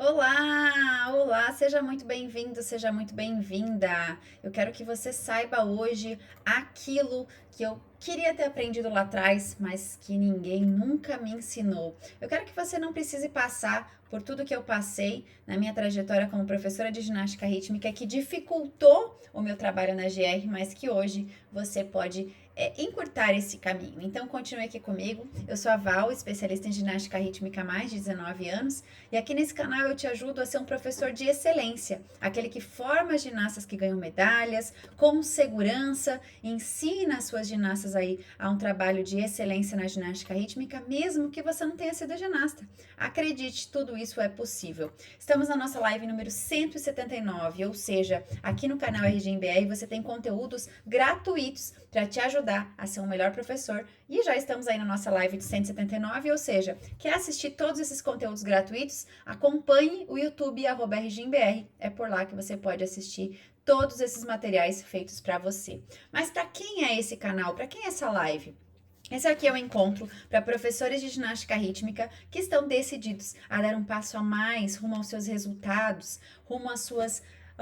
Olá, olá, seja muito bem-vindo, seja muito bem-vinda. Eu quero que você saiba hoje aquilo que eu queria ter aprendido lá atrás, mas que ninguém nunca me ensinou. Eu quero que você não precise passar por tudo que eu passei na minha trajetória como professora de ginástica rítmica, que dificultou o meu trabalho na GR, mas que hoje você pode encurtar esse caminho. Então, continue aqui comigo. Eu sou a Val, especialista em ginástica rítmica há mais de 19 anos. E aqui nesse canal eu te ajudo a ser um professor de excelência, aquele que forma ginastas que ganham medalhas, com segurança, ensina as suas ginastas aí a um trabalho de excelência na ginástica rítmica, mesmo que você não tenha sido ginasta. Acredite, tudo isso é possível. Estamos na nossa live número 179, ou seja, aqui no canal RGMBR você tem conteúdos gratuitos para te ajudar a ser um melhor professor. E já estamos aí na nossa live de 179, ou seja, quer assistir todos esses conteúdos gratuitos? Acompanhe o YouTube @RGMBR. É por lá que você pode assistir todos esses materiais feitos para você. Mas para quem é esse canal? Para quem é essa live? Esse aqui é o encontro para professores de ginástica rítmica que estão decididos a dar um passo a mais rumo aos seus resultados, rumo aos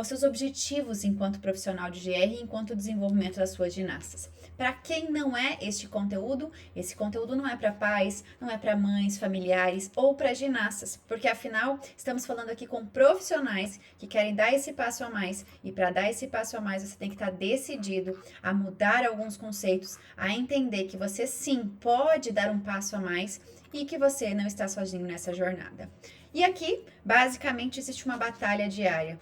seus objetivos enquanto profissional de GR e enquanto desenvolvimento das suas ginastas. Para quem não é este conteúdo, esse conteúdo não é para pais, não é para mães, familiares ou para ginastas, porque afinal estamos falando aqui com profissionais que querem dar esse passo a mais, e para dar esse passo a mais você tem que estar decidido a mudar alguns conceitos, a entender que você sim pode dar um passo a mais e que você não está sozinho nessa jornada. E aqui, basicamente, existe uma batalha diária.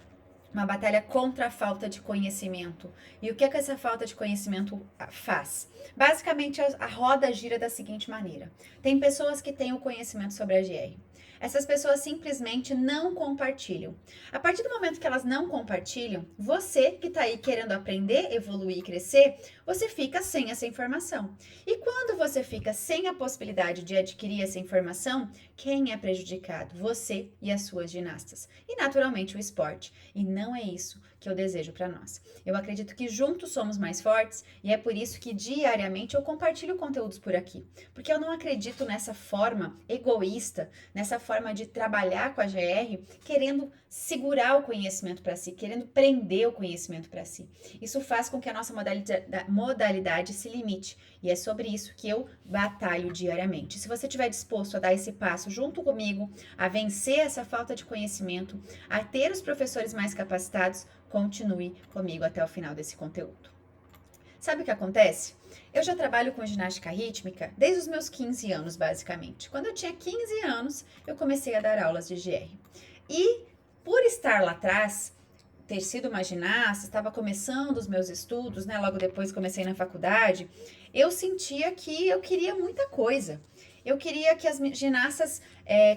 Uma batalha contra a falta de conhecimento. E o que é que essa falta de conhecimento faz? Basicamente, a roda gira da seguinte maneira: tem pessoas que têm o conhecimento sobre a GR. Essas pessoas simplesmente não compartilham. A partir do momento que elas não compartilham, você que está aí querendo aprender, evoluir e crescer, você fica sem essa informação. E quando você fica sem a possibilidade de adquirir essa informação, quem é prejudicado? Você e as suas ginastas. E naturalmente o esporte. E não é isso que eu desejo para nós. Eu acredito que juntos somos mais fortes e é por isso que diariamente eu compartilho conteúdos por aqui. Porque eu não acredito nessa forma egoísta, nessa forma de trabalhar com a GR, querendo segurar o conhecimento para si, querendo prender o conhecimento para si. Isso faz com que a nossa modalidade se limite. E é sobre isso que eu batalho diariamente. Se você estiver disposto a dar esse passo junto comigo, a vencer essa falta de conhecimento, a ter os professores mais capacitados, continue comigo até o final desse conteúdo. Sabe o que acontece? Eu já trabalho com ginástica rítmica desde os meus 15 anos, basicamente. Quando eu tinha 15 anos, eu comecei a dar aulas de GR. E por estar lá atrás, ter sido uma ginasta, estava começando os meus estudos, né? Logo depois comecei na faculdade, eu sentia que eu queria muita coisa. Eu queria que as ginastas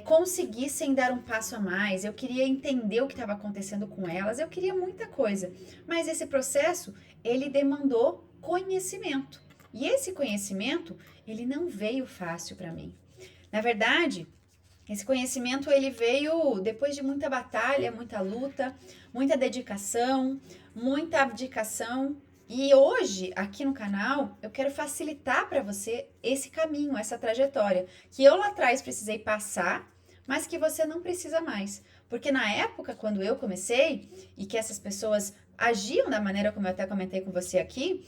conseguissem dar um passo a mais, eu queria entender o que estava acontecendo com elas, eu queria muita coisa. Mas esse processo, ele demandou conhecimento. E esse conhecimento, ele não veio fácil para mim. Na verdade, esse conhecimento ele veio depois de muita batalha, muita luta, muita dedicação, muita abdicação. E hoje, aqui no canal, eu quero facilitar para você esse caminho, essa trajetória, que eu lá atrás precisei passar, mas que você não precisa mais. Porque na época, quando eu comecei, e que essas pessoas agiam da maneira como eu até comentei com você aqui,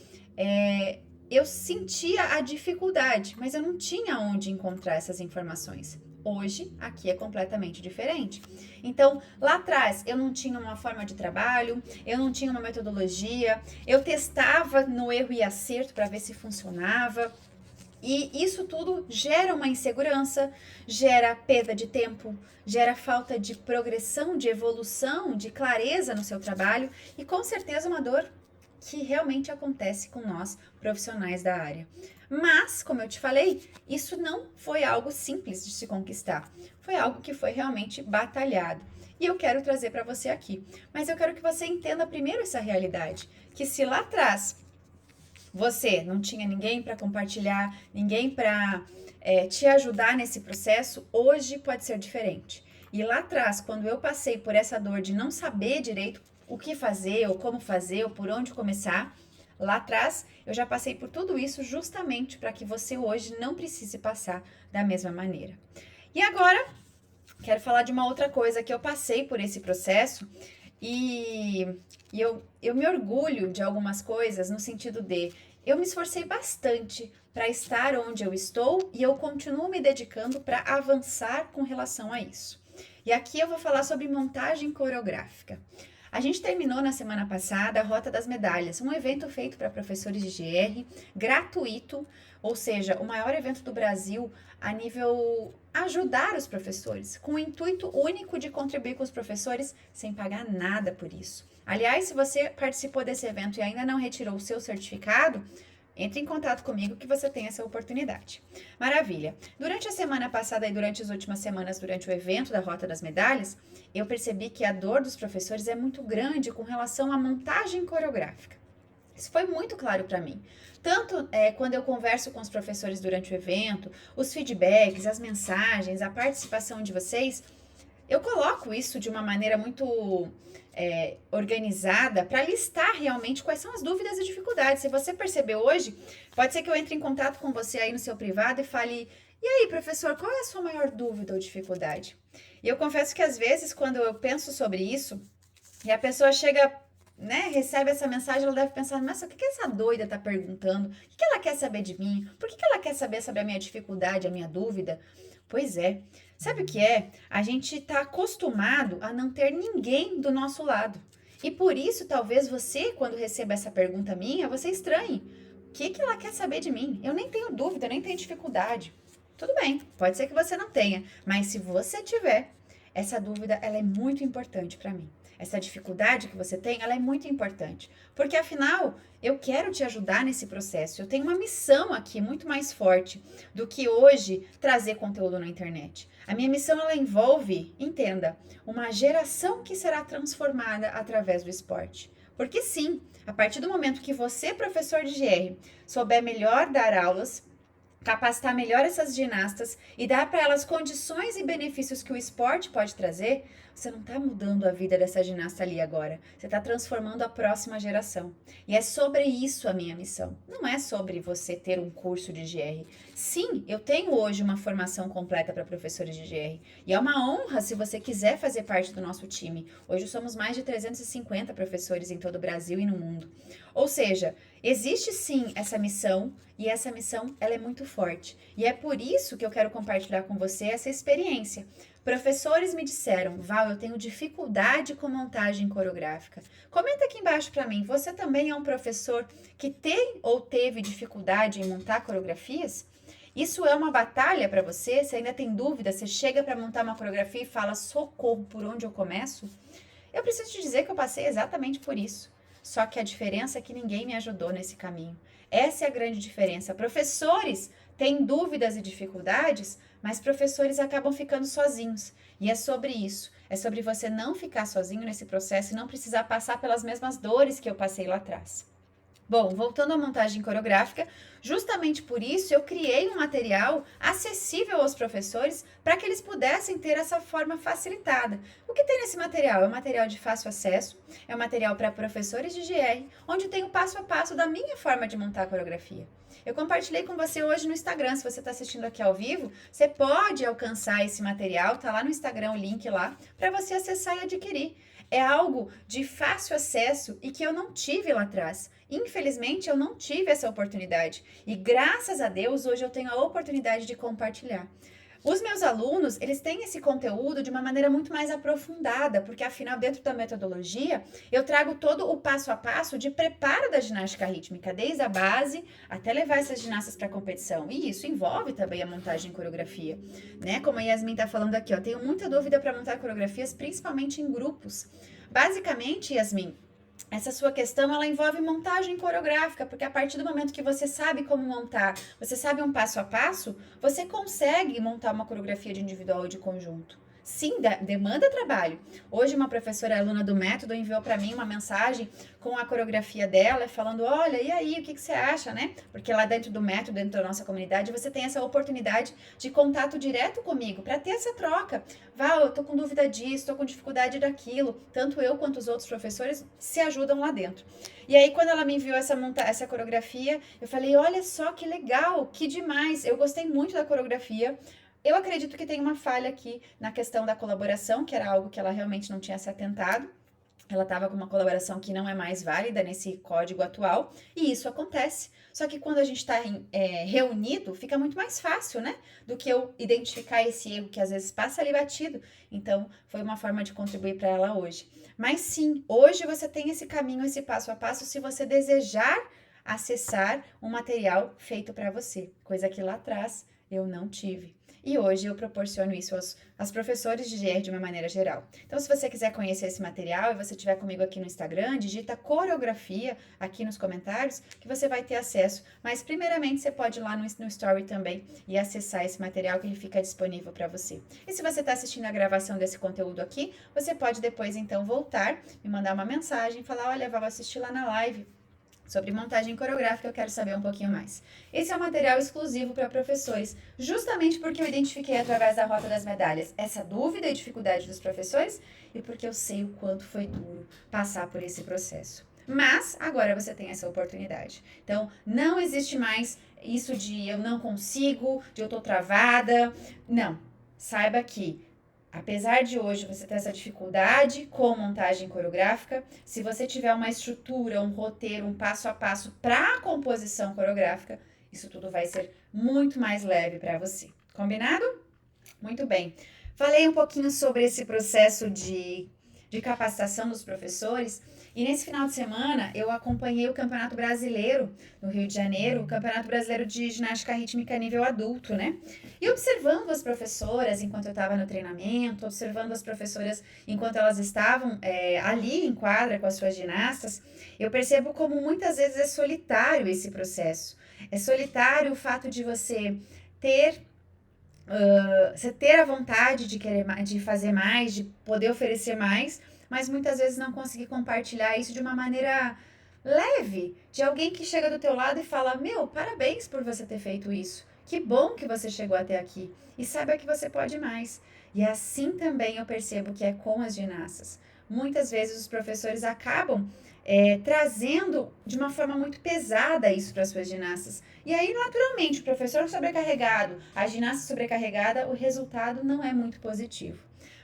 eu sentia a dificuldade, mas eu não tinha onde encontrar essas informações. Hoje, aqui é completamente diferente. Então, lá atrás, eu não tinha uma forma de trabalho, eu não tinha uma metodologia, eu testava no erro e acerto para ver se funcionava. E isso tudo gera uma insegurança, gera perda de tempo, gera falta de progressão, de evolução, de clareza no seu trabalho e com certeza uma dor que realmente acontece com nós profissionais da área. Mas, como eu te falei, isso não foi algo simples de se conquistar. Foi algo que foi realmente batalhado. E eu quero trazer para você aqui. Mas eu quero que você entenda primeiro essa realidade, que se lá atrás você não tinha ninguém para compartilhar, ninguém para te ajudar nesse processo, hoje pode ser diferente. E lá atrás, quando eu passei por essa dor de não saber direito o que fazer, ou como fazer, ou por onde começar, lá atrás eu já passei por tudo isso justamente para que você hoje não precise passar da mesma maneira. E agora, quero falar de uma outra coisa que eu passei por esse processo e, eu me orgulho de algumas coisas no sentido de eu me esforcei bastante para estar onde eu estou e eu continuo me dedicando para avançar com relação a isso. E aqui eu vou falar sobre montagem coreográfica. A gente terminou na semana passada a Rota das Medalhas, um evento feito para professores de GR, gratuito, ou seja, o maior evento do Brasil a nível ajudar os professores, com o intuito único de contribuir com os professores sem pagar nada por isso. Aliás, se você participou desse evento e ainda não retirou o seu certificado, entre em contato comigo que você tem essa oportunidade. Maravilha! Durante a semana passada e durante as últimas semanas, durante o evento da Rota das Medalhas, eu percebi que a dor dos professores é muito grande com relação à montagem coreográfica. Isso foi muito claro para mim. Tanto quando eu converso com os professores durante o evento, os feedbacks, as mensagens, a participação de vocês, eu coloco isso de uma maneira muito organizada para listar realmente quais são as dúvidas e dificuldades. Se você percebeu hoje, pode ser que eu entre em contato com você aí no seu privado e fale: e aí, professor, qual é a sua maior dúvida ou dificuldade? E eu confesso que às vezes, quando eu penso sobre isso, e a pessoa chega, né, recebe essa mensagem, ela deve pensar: nossa, o que essa doida tá perguntando? O que ela quer saber de mim? Por que ela quer saber sobre a minha dificuldade, a minha dúvida? Pois é. Sabe o que é? A gente está acostumado a não ter ninguém do nosso lado. E por isso, talvez você, quando receba essa pergunta minha, você estranhe. O que ela quer saber de mim? Eu nem tenho dúvida, eu nem tenho dificuldade. Tudo bem, pode ser que você não tenha, mas se você tiver, essa dúvida ela é muito importante para mim. Essa dificuldade que você tem, ela é muito importante. Porque afinal, eu quero te ajudar nesse processo. Eu tenho uma missão aqui muito mais forte do que hoje trazer conteúdo na internet. A minha missão, ela envolve, entenda, uma geração que será transformada através do esporte. Porque sim, a partir do momento que você, professor de GR, souber melhor dar aulas, capacitar melhor essas ginastas e dar para elas condições e benefícios que o esporte pode trazer, você não está mudando a vida dessa ginasta ali agora. Você está transformando a próxima geração. E é sobre isso a minha missão. Não é sobre você ter um curso de GR. Sim, eu tenho hoje uma formação completa para professores de GR. E é uma honra se você quiser fazer parte do nosso time. Hoje somos mais de 350 professores em todo o Brasil e no mundo. Ou seja, existe sim essa missão e essa missão ela é muito forte. E é por isso que eu quero compartilhar com você essa experiência. Professores me disseram: Val, eu tenho dificuldade com montagem coreográfica. Comenta aqui embaixo para mim, você também é um professor que tem ou teve dificuldade em montar coreografias? Isso é uma batalha para você? Você ainda tem dúvida? Você chega para montar uma coreografia e fala: socorro, por onde eu começo? Eu preciso te dizer que eu passei exatamente por isso. Só que a diferença é que ninguém me ajudou nesse caminho. Essa é a grande diferença. Professores têm dúvidas e dificuldades, mas professores acabam ficando sozinhos. E é sobre isso. É sobre você não ficar sozinho nesse processo e não precisar passar pelas mesmas dores que eu passei lá atrás. Bom, voltando à montagem coreográfica, justamente por isso eu criei um material acessível aos professores para que eles pudessem ter essa forma facilitada. O que tem nesse material? É um material de fácil acesso, é um material para professores de GR, onde tem o passo a passo da minha forma de montar a coreografia. Eu compartilhei com você hoje no Instagram. Se você está assistindo aqui ao vivo, você pode alcançar esse material, tá lá no Instagram o link lá, para você acessar e adquirir. É algo de fácil acesso e que eu não tive lá atrás. Infelizmente, eu não tive essa oportunidade. E graças a Deus, hoje eu tenho a oportunidade de compartilhar. Os meus alunos, eles têm esse conteúdo de uma maneira muito mais aprofundada, porque afinal, dentro da metodologia, eu trago todo o passo a passo de preparo da ginástica rítmica, desde a base até levar essas ginastas para a competição. E isso envolve também a montagem em coreografia, né? Como a Yasmin tá falando aqui, ó, tenho muita dúvida para montar coreografias, principalmente em grupos. Basicamente, Yasmin, essa sua questão, ela envolve montagem coreográfica, porque a partir do momento que você sabe como montar, você sabe um passo a passo, você consegue montar uma coreografia de individual ou de conjunto. Sim, demanda trabalho. Hoje uma professora aluna do método enviou para mim uma mensagem com a coreografia dela, falando: olha, e aí, o que você acha, né? Porque lá dentro do método, dentro da nossa comunidade, você tem essa oportunidade de contato direto comigo, para ter essa troca. Val, eu tô com dúvida disso, tô com dificuldade daquilo. Tanto eu quanto os outros professores se ajudam lá dentro. E aí, quando ela me enviou essa coreografia, eu falei: olha só que legal, que demais. Eu gostei muito da coreografia. Eu acredito que tem uma falha aqui na questão da colaboração, que era algo que ela realmente não tinha se atentado. Ela estava com uma colaboração que não é mais válida nesse código atual, e isso acontece. Só que quando a gente está reunido, fica muito mais fácil, né? Do que eu identificar esse erro que às vezes passa ali batido. Então, foi uma forma de contribuir para ela hoje. Mas sim, hoje você tem esse caminho, esse passo a passo, se você desejar acessar um material feito para você, coisa que lá atrás eu não tive. E hoje eu proporciono isso aos professores de GR de uma maneira geral. Então, se você quiser conhecer esse material e você estiver comigo aqui no Instagram, digita coreografia aqui nos comentários que você vai ter acesso. Mas, primeiramente, você pode ir lá no Story também e acessar esse material que ele fica disponível para você. E se você está assistindo a gravação desse conteúdo aqui, você pode depois, então, voltar, me mandar uma mensagem e falar, olha, vou assistir lá na live sobre montagem coreográfica, eu quero saber um pouquinho mais. Esse é um material exclusivo para professores, justamente porque eu identifiquei através da Rota das Medalhas essa dúvida e dificuldade dos professores e porque eu sei o quanto foi duro passar por esse processo. Mas agora você tem essa oportunidade. Então, não existe mais isso de eu não consigo, de eu tô travada. Não. Saiba que apesar de hoje você ter essa dificuldade com montagem coreográfica, se você tiver uma estrutura, um roteiro, um passo a passo para a composição coreográfica, isso tudo vai ser muito mais leve para você. Combinado? Muito bem. Falei um pouquinho sobre esse processo de capacitação dos professores. E nesse final de semana, eu acompanhei o Campeonato Brasileiro no Rio de Janeiro, o Campeonato Brasileiro de Ginástica Rítmica nível adulto, né? E observando as professoras enquanto eu estava no treinamento, observando as professoras enquanto elas estavam ali em quadra com as suas ginastas, eu percebo como muitas vezes é solitário esse processo. É solitário o fato de você ter a vontade de querer de fazer mais, de poder oferecer mais, mas muitas vezes não conseguir compartilhar isso de uma maneira leve, de alguém que chega do teu lado e fala, meu, parabéns por você ter feito isso, que bom que você chegou até aqui, e saiba que você pode mais. E assim também eu percebo que é com as ginastas. Muitas vezes os professores acabam trazendo de uma forma muito pesada isso para as suas ginastas. E aí, naturalmente, o professor sobrecarregado, a ginasta sobrecarregada, o resultado não é muito positivo.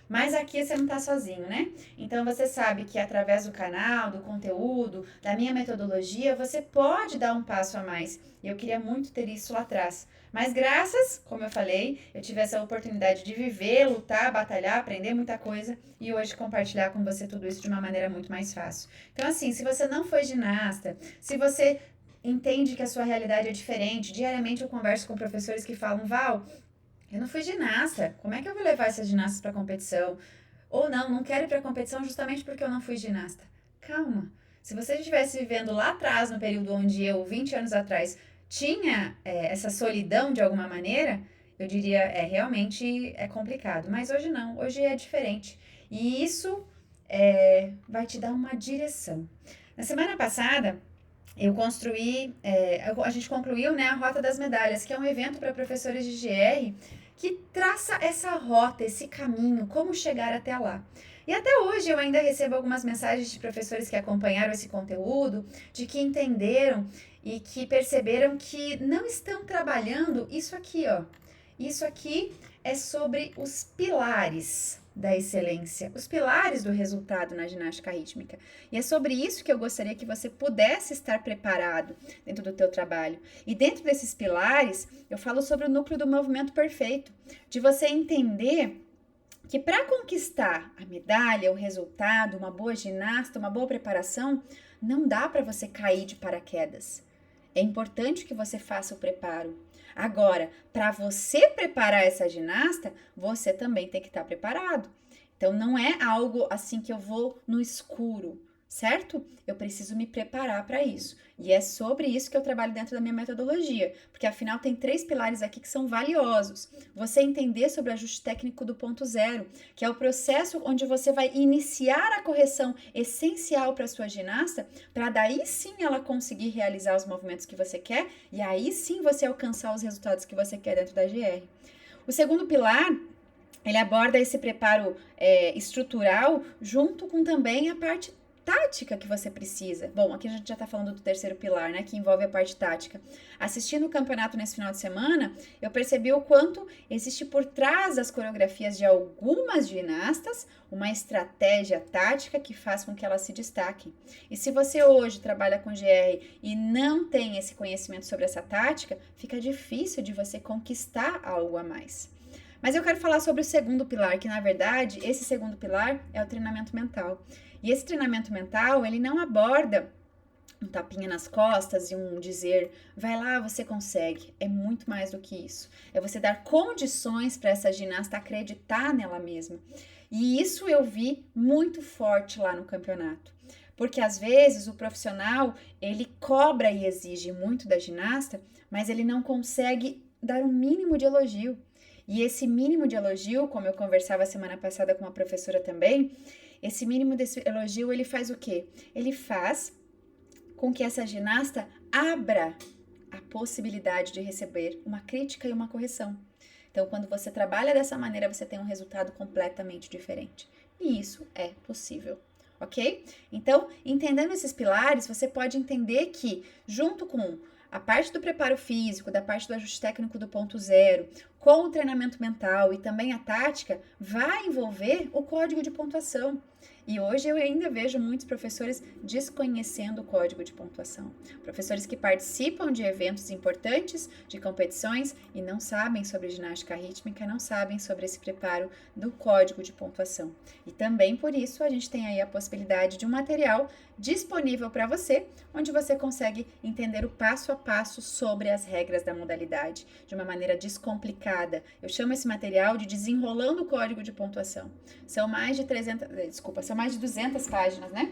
Mas aqui você não está sozinho, né? Então, você sabe que através do canal, do conteúdo, da minha metodologia, você pode dar um passo a mais. E eu queria muito ter isso lá atrás. Mas graças, como eu falei, eu tive essa oportunidade de viver, lutar, batalhar, aprender muita coisa e hoje compartilhar com você tudo isso de uma maneira muito mais fácil. Então, assim, se você não foi ginasta, se você entende que a sua realidade é diferente, diariamente eu converso com professores que falam, Val, eu não fui ginasta, como é que eu vou levar essas ginastas para competição? Ou não quero ir para competição justamente porque eu não fui ginasta. Calma, se você estivesse vivendo lá atrás, no período onde eu, 20 anos atrás, tinha essa solidão de alguma maneira, eu diria, realmente é complicado. Mas hoje não, hoje é diferente. E isso vai te dar uma direção. Na semana passada, a gente concluiu, né, a Rota das Medalhas, que é um evento para professores de GR que traça essa rota, esse caminho, como chegar até lá. E até hoje eu ainda recebo algumas mensagens de professores que acompanharam esse conteúdo, de que entenderam e que perceberam que não estão trabalhando isso aqui, ó. Isso aqui é sobre os pilares da excelência, os pilares do resultado na ginástica rítmica. E é sobre isso que eu gostaria que você pudesse estar preparado dentro do teu trabalho. E dentro desses pilares, eu falo sobre o núcleo do movimento perfeito, de você entender que para conquistar a medalha, o resultado, uma boa ginasta, uma boa preparação, não dá para você cair de paraquedas. É importante que você faça o preparo. Agora, para você preparar essa ginasta, você também tem que estar preparado. Então, não é algo assim que eu vou no escuro, certo? Eu preciso me preparar para isso. E é sobre isso que eu trabalho dentro da minha metodologia, porque afinal tem 3 pilares aqui que são valiosos. Você entender sobre o ajuste técnico do ponto zero, que é o processo onde você vai iniciar a correção essencial para a sua ginasta, para daí sim ela conseguir realizar os movimentos que você quer e aí sim você alcançar os resultados que você quer dentro da GR. O segundo pilar, ele aborda esse preparo estrutural junto com também a parte tática que você precisa. Bom, aqui a gente já tá falando do terceiro pilar, né, que envolve a parte tática. Assistindo o campeonato nesse final de semana, eu percebi o quanto existe por trás das coreografias de algumas ginastas uma estratégia tática que faz com que elas se destaquem. E se você hoje trabalha com GR e não tem esse conhecimento sobre essa tática, fica difícil de você conquistar algo a mais. Mas eu quero falar sobre o segundo pilar, que na verdade, esse segundo pilar é o treinamento mental. E esse treinamento mental, ele não aborda um tapinha nas costas e um dizer, vai lá, você consegue. É muito mais do que isso. É você dar condições para essa ginasta acreditar nela mesma. E isso eu vi muito forte lá no campeonato. Porque às vezes o profissional, ele cobra e exige muito da ginasta, mas ele não consegue dar um mínimo de elogio. E esse mínimo de elogio, como eu conversava semana passada com uma professora também, esse mínimo desse elogio, ele faz o quê? Ele faz com que essa ginasta abra a possibilidade de receber uma crítica e uma correção. Então, quando você trabalha dessa maneira, você tem um resultado completamente diferente. E isso é possível, ok? Então, entendendo esses pilares, você pode entender que, junto com a parte do preparo físico, da parte do ajuste técnico do ponto zero, com o treinamento mental e também a tática, vai envolver o código de pontuação. E hoje eu ainda vejo muitos professores desconhecendo o código de pontuação. Professores que participam de eventos importantes, de competições, e não sabem sobre ginástica rítmica, não sabem sobre esse preparo do código de pontuação. E também por isso a gente tem aí a possibilidade de um material disponível para você, onde você consegue entender o passo a passo sobre as regras da modalidade, de uma maneira descomplicada. Eu chamo esse material de Desenrolando o Código de Pontuação. São mais de 200 páginas, né?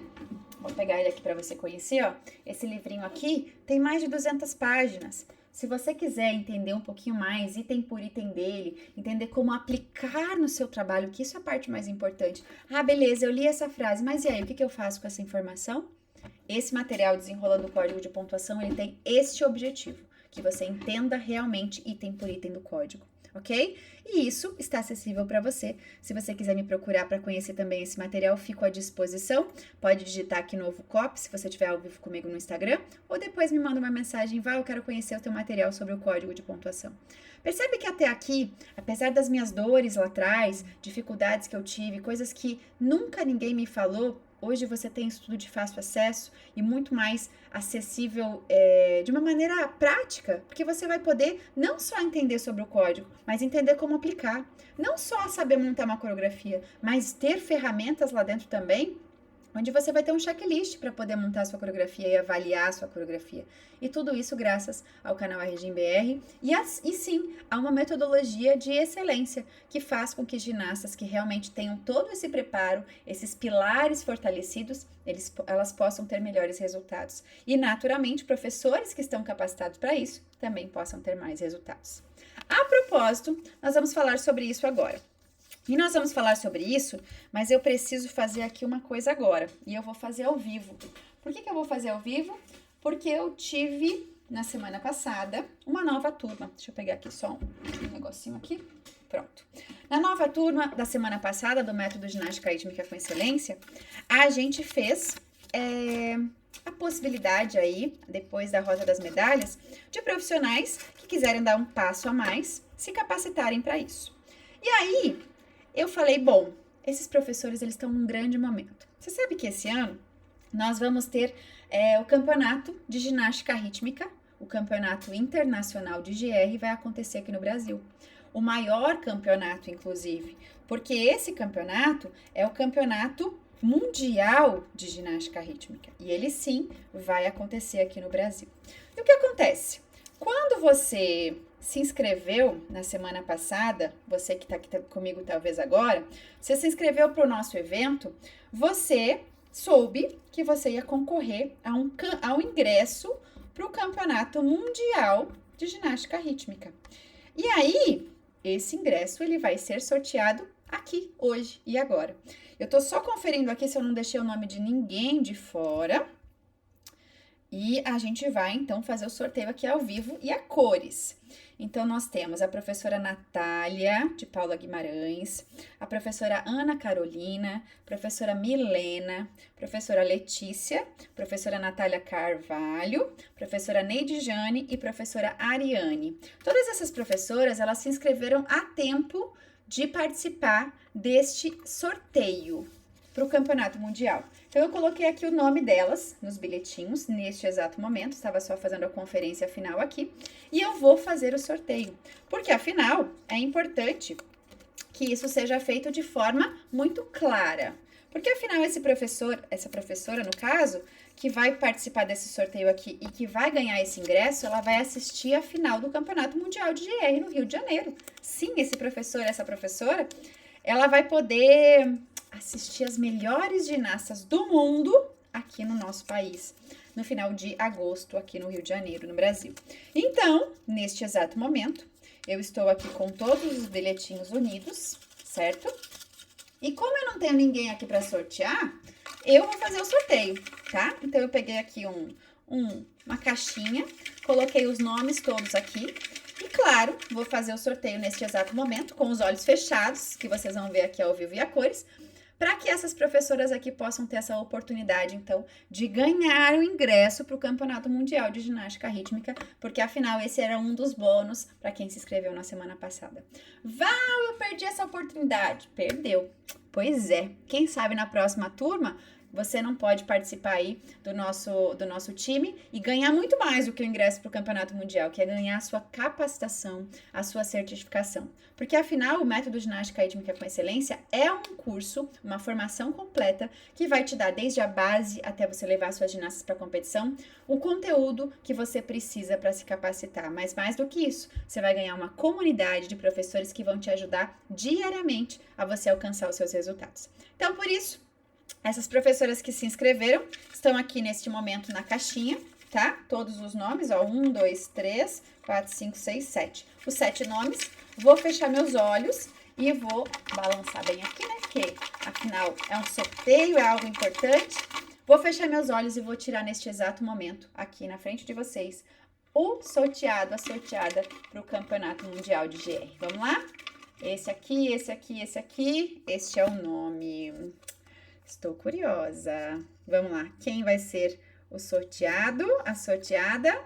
Vou pegar ele aqui para você conhecer, ó. Esse livrinho aqui tem mais de 200 páginas. Se você quiser entender um pouquinho mais, item por item dele, entender como aplicar no seu trabalho, que isso é a parte mais importante. Ah, beleza, eu li essa frase, mas e aí, o que eu faço com essa informação? Esse material Desenrolando o Código de Pontuação, ele tem este objetivo, que você entenda realmente item por item do código, ok? E isso está acessível para você. Se você quiser me procurar para conhecer também esse material, fico à disposição. Pode digitar aqui Novo Cop, se você estiver ao vivo comigo no Instagram, ou depois me manda uma mensagem, eu quero conhecer o teu material sobre o código de pontuação. Percebe que até aqui, apesar das minhas dores lá atrás, dificuldades que eu tive, coisas que nunca ninguém me falou, hoje você tem isso tudo de fácil acesso e muito mais acessível de uma maneira prática, porque você vai poder não só entender sobre o código, mas entender como aplicar. Não só saber montar uma coreografia, mas ter ferramentas lá dentro também, onde você vai ter um checklist para poder montar a sua coreografia e avaliar a sua coreografia. E tudo isso graças ao canal RGBR e sim, a uma metodologia de excelência que faz com que ginastas que realmente tenham todo esse preparo, esses pilares fortalecidos, elas possam ter melhores resultados. E naturalmente, professores que estão capacitados para isso também possam ter mais resultados. A propósito, nós vamos falar sobre isso agora. E nós vamos falar sobre isso, mas eu preciso fazer aqui uma coisa agora. E eu vou fazer ao vivo. Por que eu vou fazer ao vivo? Porque eu tive, na semana passada, uma nova turma. Deixa eu pegar aqui só um negocinho aqui. Pronto. Na nova turma da semana passada, do Método Ginástica Rítmica com Excelência, a gente fez a possibilidade aí, depois da Rosa das Medalhas, de profissionais que quiserem dar um passo a mais, se capacitarem para isso. E aí, eu falei, bom, esses professores, eles estão num grande momento. Você sabe que esse ano nós vamos ter o campeonato de ginástica rítmica, o campeonato internacional de GR vai acontecer aqui no Brasil. O maior campeonato, inclusive, porque esse campeonato é o campeonato mundial de ginástica rítmica. E ele sim vai acontecer aqui no Brasil. E o que acontece? Quando você se inscreveu na semana passada, você que está aqui comigo talvez agora, você se inscreveu para o nosso evento, você soube que você ia concorrer ao ingresso para o Campeonato Mundial de Ginástica Rítmica. E aí, esse ingresso ele vai ser sorteado aqui, hoje e agora. Eu tô só conferindo aqui se eu não deixei o nome de ninguém de fora. E a gente vai, então, fazer o sorteio aqui ao vivo e a cores. Então, nós temos a professora Natália, de Paula Guimarães, a professora Ana Carolina, professora Milena, professora Letícia, professora Natália Carvalho, professora Neide Jane e professora Ariane. Todas essas professoras, elas se inscreveram a tempo de participar deste sorteio para o Campeonato Mundial. Então, eu coloquei aqui o nome delas nos bilhetinhos, neste exato momento, estava só fazendo a conferência final aqui, e eu vou fazer o sorteio, porque afinal, é importante que isso seja feito de forma muito clara, porque afinal esse professor, essa professora no caso, que vai participar desse sorteio aqui e que vai ganhar esse ingresso, ela vai assistir a final do Campeonato Mundial de GR no Rio de Janeiro. Sim, esse professor, essa professora, ela vai poder assistir as melhores ginastas do mundo aqui no nosso país, no final de agosto, aqui no Rio de Janeiro, no Brasil. Então, neste exato momento, eu estou aqui com todos os bilhetinhos unidos, certo? E como eu não tenho ninguém aqui para sortear, eu vou fazer o sorteio, tá? Então, eu peguei aqui uma caixinha, coloquei os nomes todos aqui. E claro, vou fazer o sorteio neste exato momento, com os olhos fechados, que vocês vão ver aqui ao vivo e a cores, para que essas professoras aqui possam ter essa oportunidade, então, de ganhar o ingresso para o Campeonato Mundial de Ginástica Rítmica, porque afinal esse era um dos bônus para quem se inscreveu na semana passada. Val, eu perdi essa oportunidade. Perdeu. Pois é, quem sabe na próxima turma você não pode participar aí do nosso time e ganhar muito mais do que o ingresso para o Campeonato Mundial, que é ganhar a sua capacitação, a sua certificação. Porque, afinal, o Método Ginástica Rítmica com Excelência é um curso, uma formação completa, que vai te dar desde a base até você levar suas ginastas para a competição, o conteúdo que você precisa para se capacitar. Mas, mais do que isso, você vai ganhar uma comunidade de professores que vão te ajudar diariamente a você alcançar os seus resultados. Então, por isso, essas professoras que se inscreveram estão aqui neste momento na caixinha, tá? Todos os nomes, ó, 1, 2, 3, 4, 5, 6, 7. Os 7 nomes. Vou fechar meus olhos e vou balançar bem aqui, né? Porque, afinal, é um sorteio, é algo importante. Vou fechar meus olhos e vou tirar neste exato momento, aqui na frente de vocês, o sorteado, a sorteada para o Campeonato Mundial de GR. Vamos lá? Esse aqui, esse aqui, esse aqui. Este é o nome. Estou curiosa. Vamos lá. Quem vai ser o sorteado? A sorteada?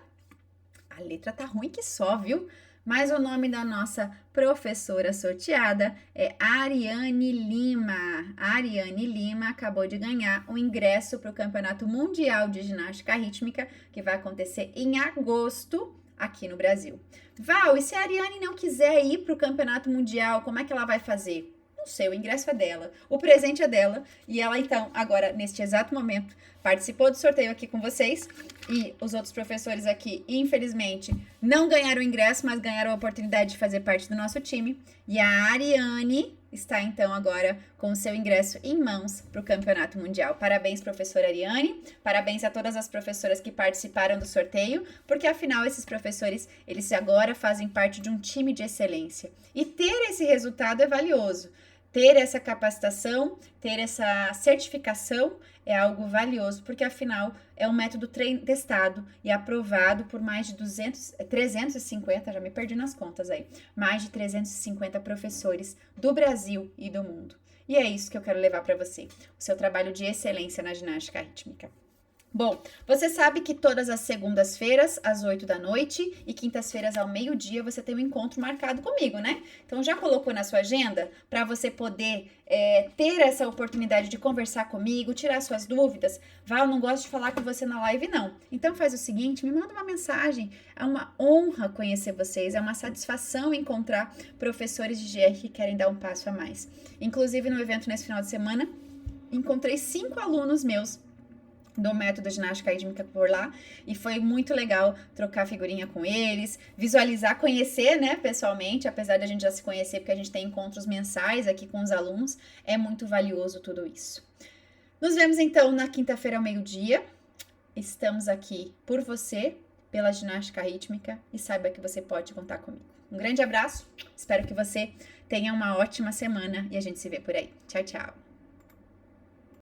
A letra tá ruim que só, viu? Mas o nome da nossa professora sorteada é Ariane Lima. A Ariane Lima acabou de ganhar o ingresso para o Campeonato Mundial de Ginástica Rítmica, que vai acontecer em agosto aqui no Brasil. Val, e se a Ariane não quiser ir para o Campeonato Mundial, como é que ela vai fazer? Não sei, o ingresso é dela, o presente é dela, e ela então, agora, neste exato momento, participou do sorteio aqui com vocês, e os outros professores aqui, infelizmente, não ganharam o ingresso, mas ganharam a oportunidade de fazer parte do nosso time, e a Ariane está então agora com o seu ingresso em mãos para o Campeonato Mundial. Parabéns, professora Ariane, parabéns a todas as professoras que participaram do sorteio, porque afinal esses professores, eles agora fazem parte de um time de excelência, e ter esse resultado é valioso. Ter essa capacitação, ter essa certificação é algo valioso, porque afinal é um método testado e aprovado por mais de 350, já me perdi nas contas aí, mais de 350 professores do Brasil e do mundo. E é isso que eu quero levar para você, o seu trabalho de excelência na ginástica rítmica. Bom, você sabe que todas as segundas-feiras, às 8 da noite e quintas-feiras ao meio-dia, você tem um encontro marcado comigo, né? Então, já colocou na sua agenda para você poder ter essa oportunidade de conversar comigo, tirar suas dúvidas? Val, não gosto de falar com você na live, não. Então, faz o seguinte, me manda uma mensagem. É uma honra conhecer vocês, é uma satisfação encontrar professores de GR que querem dar um passo a mais. Inclusive, no evento nesse final de semana, encontrei 5 alunos meus do método ginástica rítmica por lá, e foi muito legal trocar figurinha com eles, visualizar, conhecer, né, pessoalmente, apesar de a gente já se conhecer, porque a gente tem encontros mensais aqui com os alunos, é muito valioso tudo isso. Nos vemos então na quinta-feira ao meio-dia, estamos aqui por você, pela ginástica rítmica, e saiba que você pode contar comigo. Um grande abraço, espero que você tenha uma ótima semana e a gente se vê por aí. Tchau, tchau!